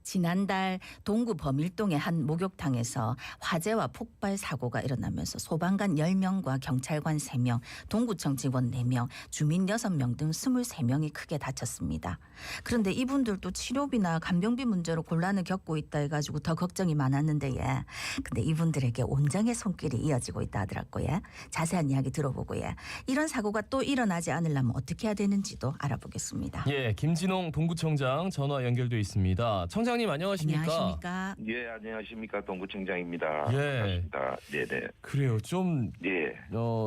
지난달 동구 범일동의 한 목욕탕에서 화재와 폭발 사고가 일어나면서 소방관 10명과 경찰관 3명, 동구청 직원 4명, 주민 6명 등 23명이 크게 다쳤습니다. 그런데 이분들도 치료비나 간병비 문제로 곤란을 겪고 있다 해가지고 더 걱정이 많았는데 근데 이분들에게 온정의 손길이 이어지고 있다 하더라고요. 자세한 이야기 들어보고 이런 사고가 또 일어나지 않으려면 어떻게 해야 되는지도 알아보겠습니다. 예, 김진홍 동구청장 전화 연결돼 있습니다. 청장님 안녕하십니까? 안녕하십니까? 예, 안녕하십니까. 동구청장입니다. 예. 반갑습니다. 네네. 그래요. 좀 예.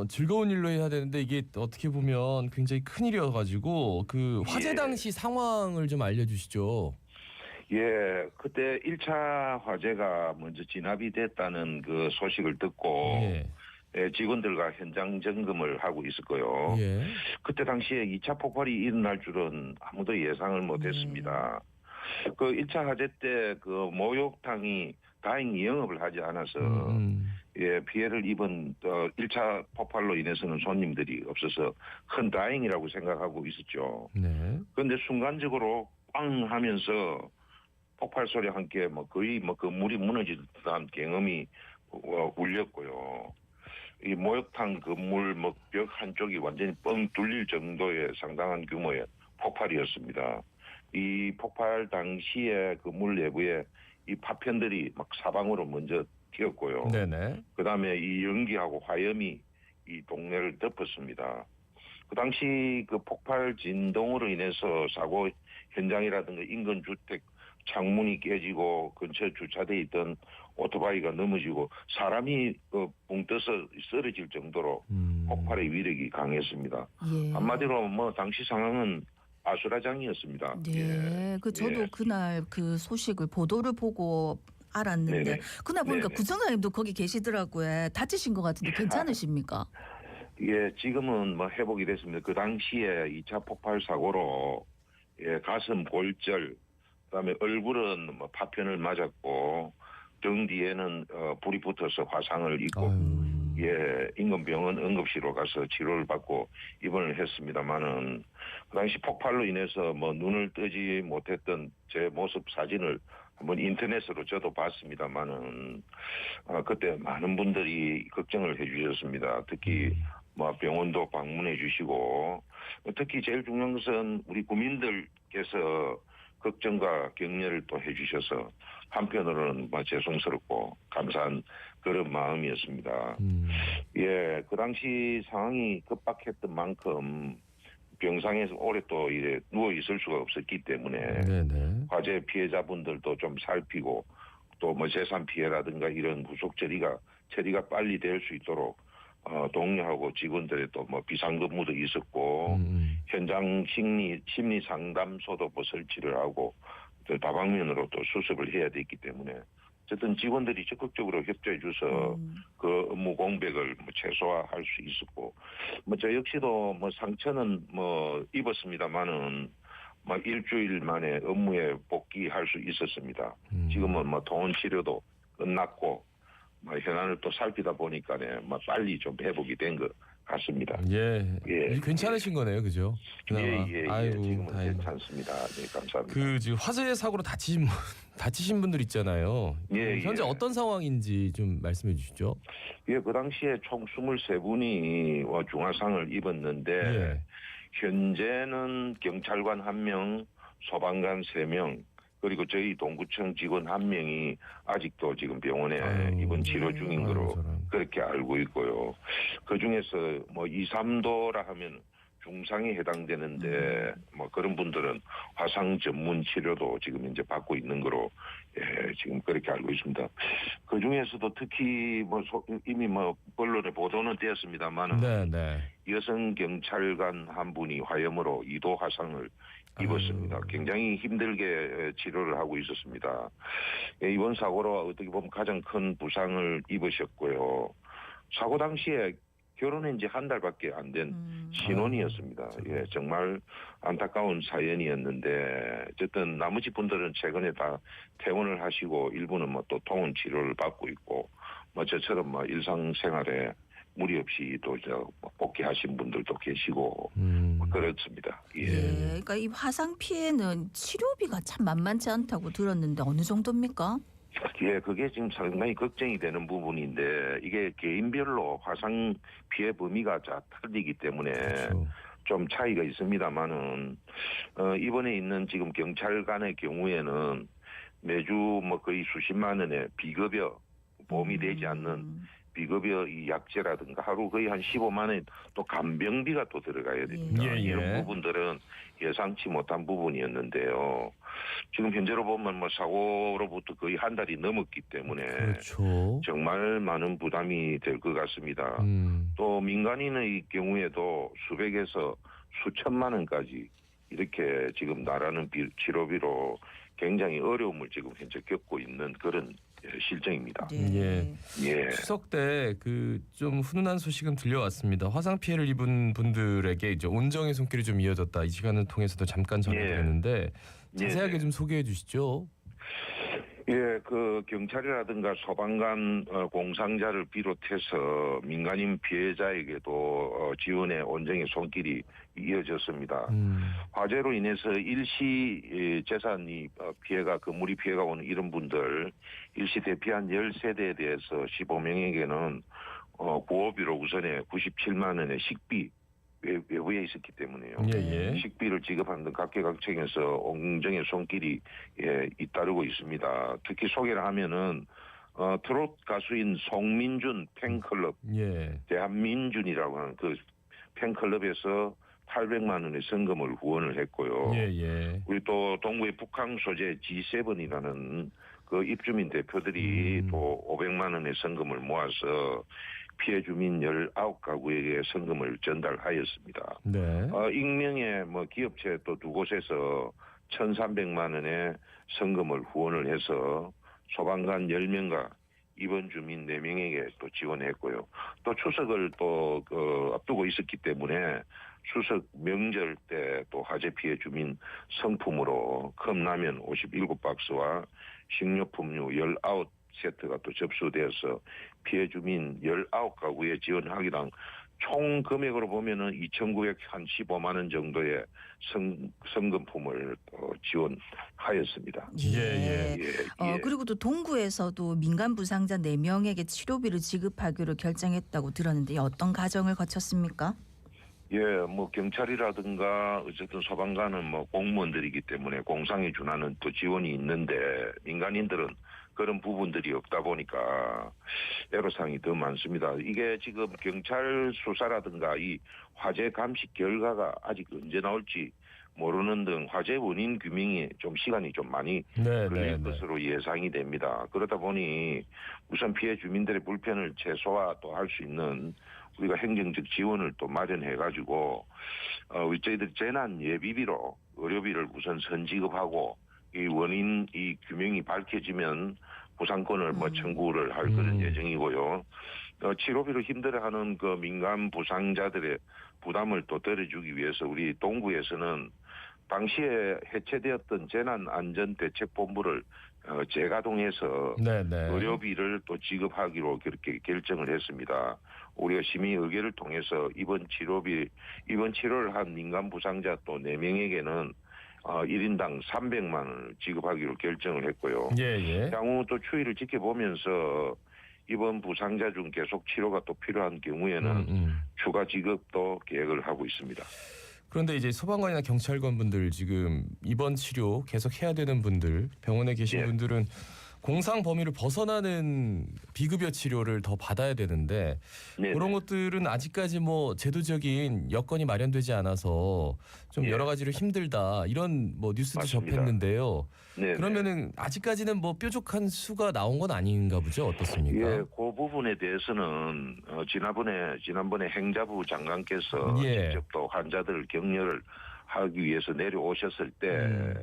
즐거운 일로 해야 되는데 이게 어떻게 보면 굉장히 큰 일이어가지고 그 화재 예. 당시 상황을 좀 알려주시죠. 예, 그때 1차 화재가 먼저 진압이 됐다는 그 소식을 듣고 예, 직원들과 현장 점검을 하고 있었고요. 예. 그때 당시에 2차 폭발이 일어날 줄은 아무도 예상을 못했습니다. 그 1차 화재 때 그 목욕탕이 다행히 영업을 하지 않아서 예, 피해를 입은 1차 폭발로 인해서는 손님들이 없어서 큰 다행이라고 생각하고 있었죠. 네. 그런데 순간적으로 빵 하면서 폭발 소리와 함께 거의 건물이 무너지듯한 경험이 울렸고요. 이 목욕탕 건물 벽 한쪽이 완전히 뻥 뚫릴 정도의 상당한 규모의 폭발이었습니다. 이 폭발 당시에 건물 내부에 이 파편들이 사방으로 먼저 튀었고요. 네네. 그 다음에 이 연기하고 화염이 이 동네를 덮었습니다. 그 당시 그 폭발 진동으로 인해서 사고 현장이라든가 인근 주택 창문이 깨지고 근처에 주차돼 있던 오토바이가 넘어지고 사람이 붕 떠서 쓰러질 정도로 폭발의 위력이 강했습니다. 예. 한마디로 당시 상황은 아수라장이었습니다. 네, 예. 저도 예. 그날 그 소식을 보도를 보고 알았는데 네네. 그날 보니까 네네. 구청장님도 거기 계시더라고요. 다치신 것 같은데 괜찮으십니까? 예, 지금은 회복이 됐습니다. 그 당시에 2차 폭발 사고로 예, 가슴 골절, 그다음에 얼굴은 파편을 맞았고 등 뒤에는 불이 붙어서 화상을 입고 예, 인근병원 응급실로 가서 치료를 받고 입원을 했습니다만은 그 당시 폭발로 인해서 눈을 뜨지 못했던 제 모습 사진을 한번 인터넷으로 저도 봤습니다만은 그때 많은 분들이 걱정을 해주셨습니다. 특히 병원도 방문해 주시고 특히 제일 중요한 것은 우리 국민들께서 걱정과 격려를 또 해주셔서 한편으로는 죄송스럽고 감사한 그런 마음이었습니다. 예, 그 당시 상황이 급박했던 만큼 병상에서 오래 또 누워 있을 수가 없었기 때문에 네네. 화재 피해자분들도 좀 살피고 또 재산 피해라든가 이런 후속 처리가 빨리 될 수 있도록 동료하고 직원들의 또 비상근무도 있었고 현장 심리 상담소도 설치를 하고 또 다방면으로 또 수습을 해야 됐기 때문에 어쨌든 직원들이 적극적으로 협조해 줘서 그 업무 공백을 최소화할 수 있었고 저 역시도 상처는 입었습니다만은 일주일 만에 업무에 복귀할 수 있었습니다. 지금은 통원 치료도 끝났고 현안을 또 살피다 보니까네 빨리 좀 회복이 된 것 같습니다. 예. 예. 괜찮으신 거네요, 그죠? 예. 아이고, 지금은 다행이다. 괜찮습니다. 네, 감사합니다. 그 지금 화재 사고로 다치신 분들 있잖아요. 예, 현재 예. 어떤 상황인지 좀 말씀해 주시죠. 예, 그 당시에 총 23분이 중화상을 입었는데 예. 현재는 경찰관 1명, 소방관 3명, 그리고 저희 동구청 직원 1명이 아직도 지금 병원에 입원 치료 중인 거로 그렇게 알고 있고요. 그 중에서 2, 3도라 하면 중상에 해당되는데 그런 분들은 화상 전문 치료도 지금 이제 받고 있는 거로 예, 지금 그렇게 알고 있습니다. 그 중에서도 특히 이미 언론에 보도는 되었습니다만 네. 여성 경찰관 한 분이 화염으로 2도 화상을 입었습니다. 굉장히 힘들게 치료를 하고 있었습니다. 예, 이번 사고로 어떻게 보면 가장 큰 부상을 입으셨고요. 사고 당시에 결혼한 지 한 달밖에 안 된 신혼이었습니다. 예, 정말 안타까운 사연이었는데 어쨌든 나머지 분들은 최근에 다 퇴원을 하시고 일부는 또 통원 치료를 받고 있고 저처럼 일상생활에 무리 없이 또 복귀하신 분들도 계시고 그렇습니다. 예. 예, 그러니까 이 화상 피해는 치료비가 참 만만치 않다고 들었는데 어느 정도입니까? 예, 그게 지금 상당히 걱정이 되는 부분인데 이게 개인별로 화상 피해 범위가 틀리기 때문에 그렇죠. 좀 차이가 있습니다만은 이번에 있는 지금 경찰관의 경우에는 매주 뭐 거의 수십만 원의 비급여 보험이 되지 않는 비급여 이 약제라든가 하루 거의 한 15만 원 또 간병비가 또 들어가야 됩니다. 예, 예. 이런 부분들은 예상치 못한 부분이었는데요. 지금 현재로 보면 뭐 사고로부터 거의 한 달이 넘었기 때문에 그렇죠. 정말 많은 부담이 될 것 같습니다. 또 민간인의 경우에도 수백에서 수천만 원까지 이렇게 지금 나라는 치료비로 굉장히 어려움을 지금 현재 겪고 있는 그런 실정입니다. 예. 예. 추석 때 그 좀 훈훈한 소식은 들려왔습니다. 화상 피해를 입은 분들에게 이제 온정의 손길이 좀 이어졌다. 이 시간을 통해서도 잠깐 전해드렸는데 자세하게 좀 소개해 주시죠. 예, 그 경찰이라든가 소방관 공상자를 비롯해서 민간인 피해자에게도 지원의 온정의 손길이 이어졌습니다. 화재로 인해서 일시 재산이 피해가 건물이 피해가 오는 이런 분들 일시 대피한 10세대에 대해서 15명에게는 구호비로 우선에 97만 원의 식비 외부에 있었기 때문에요. 예. 식비를 지급하는 등 각계각층에서 온정의 손길이 잇따르고 있습니다. 특히 소개를 하면은 트롯 가수인 송민준 팬클럽 예. 대한민준이라고 하는 그 팬클럽에서 800만 원의 성금을 후원을 했고요. 예. 우리 또 동구의 북한 소재 G7이라는 그 입주민 대표들이 또 500만 원의 성금을 모아서 피해 주민 19가구에게 성금을 전달하였습니다. 네. 익명의 뭐 기업체 또 두 곳에서 1,300만 원의 성금을 후원을 해서 소방관 10명과 입원 주민 4명에게 또 지원했고요. 또 추석을 또 앞두고 있었기 때문에 추석 명절 때 또 화재 피해 주민 성품으로 컵라면 57박스와 식료품류 19세트가 또 접수되어서 피해 주민 19가구에 지원하기당 총 금액으로 보면은 2,915만 원 정도의 성금품을 지원하였습니다. 예. 그리고 또 동구에서도 민간 부상자 4명에게 치료비를 지급하기로 결정했다고 들었는데 어떤 과정을 거쳤습니까? 예, 뭐 경찰이라든가 어쨌든 소방관은 뭐 공무원들이기 때문에 공상에 준하는 또 지원이 있는데 민간인들은 그런 부분들이 없다 보니까 애로사항이 더 많습니다. 이게 지금 경찰 수사라든가 이 화재 감식 결과가 아직 언제 나올지 모르는 등 화재 원인 규명이 좀 시간이 좀 많이 걸릴 것으로 예상이 됩니다. 그러다 보니 우선 피해 주민들의 불편을 최소화 또 할 수 있는 우리가 행정적 지원을 또 마련해가지고 저희들 재난 예비비로 의료비를 우선 선지급하고 이 원인 이 규명이 밝혀지면 보상권을 뭐 청구를 할 그런 예정이고요. 치료비로 힘들어하는 그 민간 부상자들의 부담을 또 덜어주기 위해서 우리 동구에서는 당시에 해체되었던 재난안전대책본부를 재가동해서 의료비를 또 지급하기로 그렇게 결정을 했습니다. 우리가 심의 의결을 통해서 이번 치료를 한 민간 부상자 또 4명에게는 1인당 300만 원을 지급하기로 결정을 했고요. 향후 또 추이를 지켜보면서 이번 부상자 중 계속 치료가 또 필요한 경우에는 추가 지급도 계획을 하고 있습니다. 그런데 이제 소방관이나 경찰관 분들 지금 입원 치료 계속 해야 되는 분들 병원에 계신 분들은 공상 범위를 벗어나는 비급여 치료를 더 받아야 되는데 그런 것들은 아직까지 뭐 제도적인 여건이 마련되지 않아서 좀 여러 가지로 힘들다 이런 뭐 뉴스도 맞습니다. 접했는데요. 그러면은 아직까지는 뭐 뾰족한 수가 나온 건 아닌가 보죠? 어떻습니까? 예, 그 부분에 대해서는 지난번에 행자부 장관께서 직접 또 환자들 격려를 하기 위해서 내려오셨을 때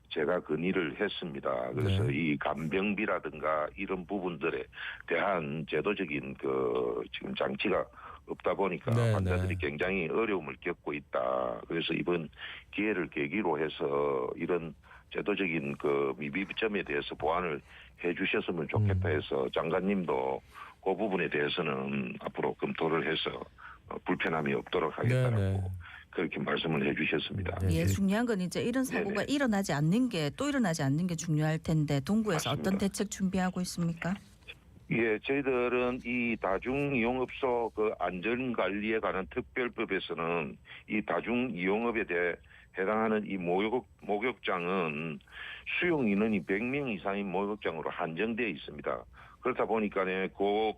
제가 건의를 했습니다. 그래서 이 간병비라든가 이런 부분들에 대한 제도적인 지금 장치가 없다 보니까 환자들이 굉장히 어려움을 겪고 있다. 그래서 이번 기회를 계기로 해서 이런 제도적인 미비점에 대해서 보완을 해주셨으면 좋겠다 해서 장관님도 그 부분에 대해서는 앞으로 검토를 해서 불편함이 없도록 하겠다고 네네. 그렇게 말씀을 해주셨습니다. 네. 예, 중요한 건 이제 이런 사고가 네네. 일어나지 않는 게 또 일어나지 않는 게 중요할 텐데 동구에서 맞습니다. 어떤 대책 준비하고 있습니까? 예, 저희들은 이 다중이용업소 그 안전관리에 관한 특별법에서는 이 다중이용업에 대해 해당하는 이 목욕장은 수용 인원이 100명 이상인 목욕장으로 한정되어 있습니다. 그렇다 보니까 그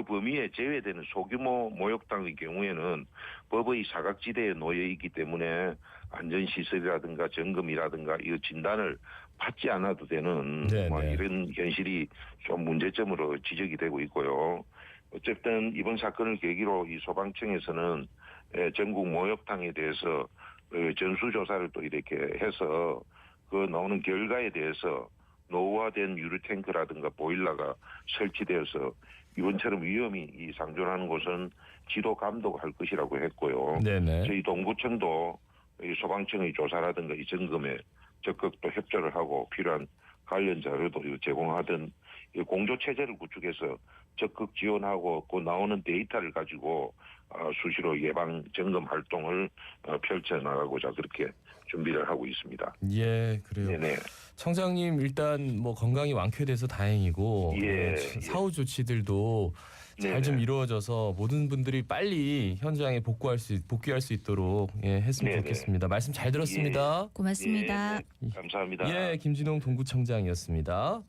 범위에 제외되는 소규모 목욕탕의 경우에는 법의 사각지대에 놓여 있기 때문에 안전시설이라든가 점검이라든가 이 진단을 받지 않아도 되는 네네. 이런 현실이 좀 문제점으로 지적이 되고 있고요. 어쨌든 이번 사건을 계기로 이 소방청에서는 전국 목욕탕에 대해서 전수조사를 또 이렇게 해서 그 나오는 결과에 대해서 노후화된 유류탱크라든가 보일러가 설치되어서 이번처럼 위험이 상존하는 곳은 지도 감독할 것이라고 했고요. 네네. 저희 동구청도 이 소방청의 조사라든가 이 점검에 적극 또 협조를 하고 필요한 관련 자료도 제공하던 공조 체제를 구축해서 적극 지원하고 그 나오는 데이터를 가지고 수시로 예방 점검 활동을 펼쳐 나가고자 그렇게 준비를 하고 있습니다. 예, 그래요. 네네. 청장님 일단 뭐 건강이 완쾌돼서 다행이고 예, 사후 조치들도 잘 좀 네네. 이루어져서 모든 분들이 빨리 현장에 복귀할 수 있도록 했으면 네네. 좋겠습니다. 말씀 잘 들었습니다. 고맙습니다. 예, 네. 감사합니다. 예, 김진홍 동구청장이었습니다.